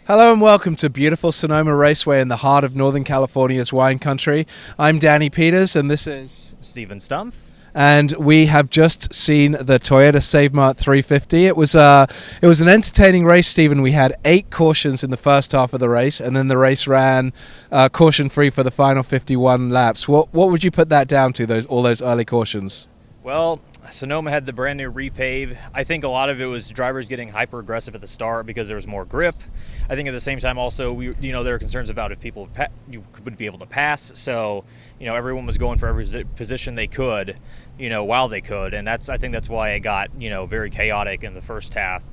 Hello and welcome to beautiful Sonoma Raceway in the heart of Northern California's wine country. I'm Danny Peters and this is Stephen Stumpf. And we have just seen the Toyota SaveMart 350. It was an entertaining race, Stephen. We had 8 cautions in the first half of the race, and then the race ran caution-free for the final 51 laps. What would you put that down to, all those early cautions? Well, Sonoma had the brand new repave. I think a lot of it was drivers getting hyper aggressive at the start because there was more grip. I think at the same time also, there are concerns about if people you would be able to pass. So, everyone was going for every position they could, while they could, and I think that's why it got very chaotic in the first half.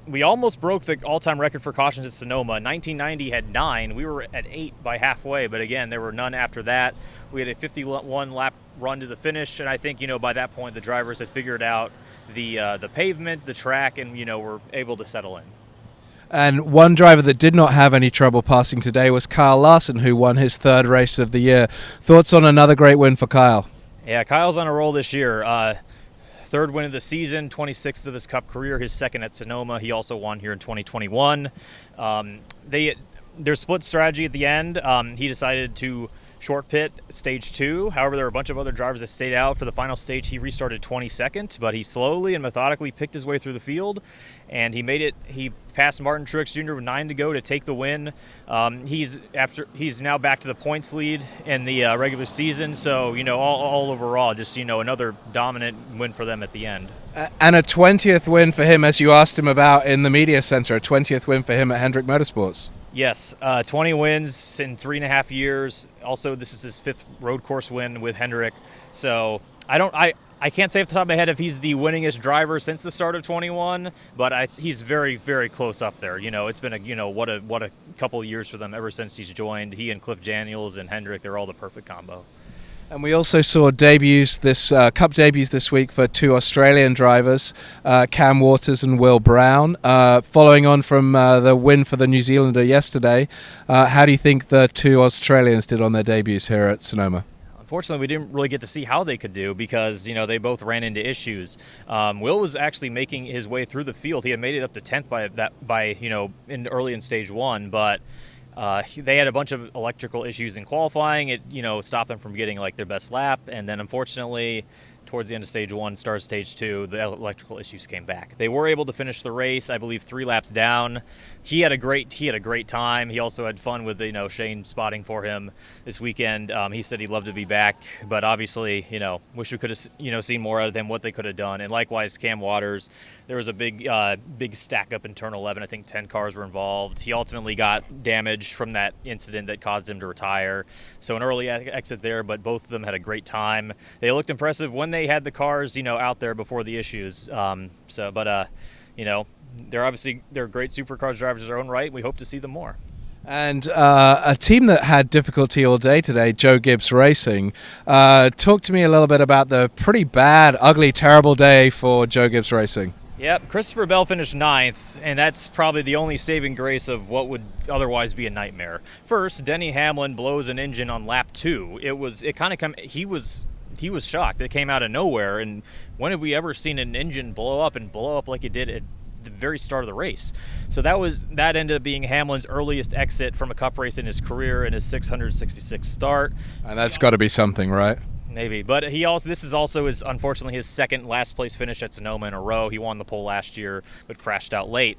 We almost broke the all-time record for cautions at Sonoma. 1990 had 9. We were at 8 by halfway, but again, there were none after that. We had a 51-lap run to the finish, and I think by that point the drivers had figured out the pavement, the track, and were able to settle in. And one driver that did not have any trouble passing today was Kyle Larson, who won his 3rd race of the year. Thoughts on another great win for Kyle? Yeah, Kyle's on a roll this year. 3rd win of the season, 26th of his Cup career, his 2nd at Sonoma. He also won here in 2021. Their split strategy at the end, he decided to short pit stage 2. However, there were a bunch of other drivers that stayed out. For the final stage, he restarted 22nd, but he slowly and methodically picked his way through the field, and he made it. He passed Martin Truex Jr. with 9 to go to take the win. He's now back to the points lead in the regular season. So all overall, just another dominant win for them at the end. And a 20th win for him, as you asked him about in the media center. A 20th win for him at Hendrick Motorsports. Yes, 20 wins in 3.5 years. Also, this is his 5th road course win with Hendrick. So I can't say off the top of my head if he's the winningest driver since the start of 21, but he's very, very close up there. It's been what a couple of years for them ever since he's joined. He and Cliff Daniels and Hendrick, they're all the perfect combo. And we also saw Cup debuts this week for 2 Australian drivers, Cam Waters and Will Brown. Following on from the win for the New Zealander yesterday, how do you think the 2 Australians did on their debuts here at Sonoma? Unfortunately, we didn't really get to see how they could do because, they both ran into issues. Will was actually making his way through the field. He had made it up to 10th early in stage 1, but they had a bunch of electrical issues in qualifying. It, stopped them from getting their best lap. And then unfortunately, towards the end of stage 1, start of stage 2, the electrical issues came back. They were able to finish the race, I believe, 3 laps down. He had a great time. He also had fun with Shane spotting for him this weekend. He said he'd love to be back, but obviously, wish we could have seen more of them, what they could have done. And likewise, Cam Waters, there was a big stack up in turn 11. I think 10 cars were involved. He ultimately got damaged from that incident that caused him to retire. So an early exit there, but both of them had a great time. They looked impressive when they had the cars, out there before the issues. They're great supercars drivers in their own right. We hope to see them more. And a team that had difficulty all day today, Gibbs Racing. Talk to me a little bit about the pretty bad, ugly, terrible day for Gibbs Racing. Yep, Christopher Bell finished 9th, and that's probably the only saving grace of what would otherwise be a nightmare. First, Denny Hamlin blows an engine on lap 2. He was shocked. It came out of nowhere, and when have we ever seen an engine blow up like it did at the very start of the race? So that ended up being Hamlin's earliest exit from a Cup race in his career in his 666th start. And that's got to be something, right? Maybe, but this is also unfortunately his 2nd last place finish at Sonoma in a row. He won the pole last year, but crashed out late.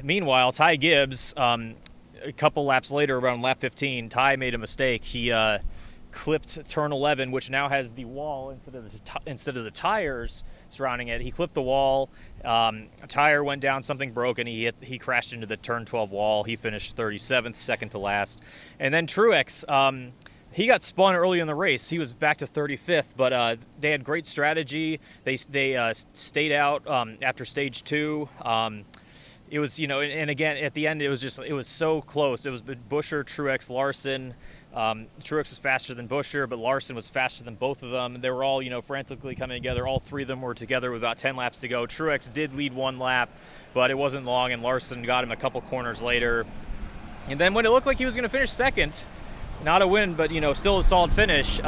Meanwhile, Ty Gibbs, a couple laps later, around lap 15, Ty made a mistake. He clipped turn 11, which now has the wall instead of the tires surrounding it. He clipped the wall. A tire went down, something broke, and he crashed into the turn 12 wall. He finished 37th, 2nd to last. And then Truex. He got spun early in the race. He was back to 35th, but they had great strategy. They stayed out after stage 2. It was, and again, at the end, it was so close. It was Buescher, Truex, Larson. Truex was faster than Buescher, but Larson was faster than both of them. They were all, frantically coming together. All 3 of them were together with about 10 laps to go. Truex did lead 1 lap, but it wasn't long, and Larson got him a couple corners later. And then when it looked like he was going to finish 2nd, not a win, but still a solid finish.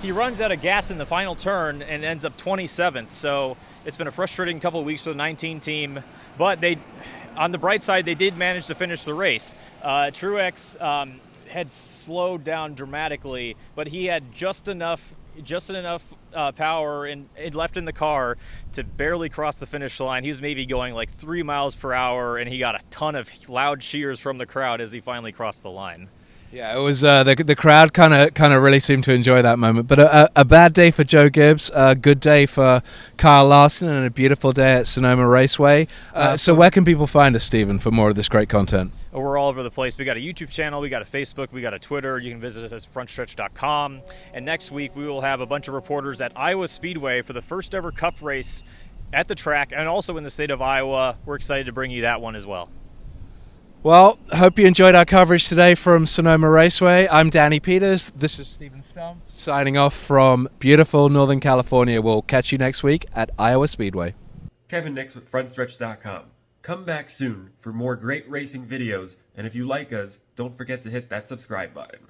He runs out of gas in the final turn and ends up 27th. So it's been a frustrating couple of weeks for the 19 team, but on the bright side, they did manage to finish the race. Truex had slowed down dramatically, but he had just enough power and left in the car to barely cross the finish line. He was maybe going like 3 miles per hour, and he got a ton of loud cheers from the crowd as he finally crossed the line. Yeah, it was the crowd kind of really seemed to enjoy that moment. But a bad day for Joe Gibbs, a good day for Kyle Larson, and a beautiful day at Sonoma Raceway. So where can people find us, Stephen, for more of this great content? We're all over the place. We got a YouTube channel, we got a Facebook, we got a Twitter. You can visit us at frontstretch.com. And next week we will have a bunch of reporters at Iowa Speedway for the first ever Cup race at the track and also in the state of Iowa. We're excited to bring you that one as well. Well, hope you enjoyed our coverage today from Sonoma Raceway. I'm Danny Peters. This is Stephen Stumpf signing off from beautiful Northern California. We'll catch you next week at Iowa Speedway. Kevin Nix with Frontstretch.com. Come back soon for more great racing videos, and if you like us, don't forget to hit that subscribe button.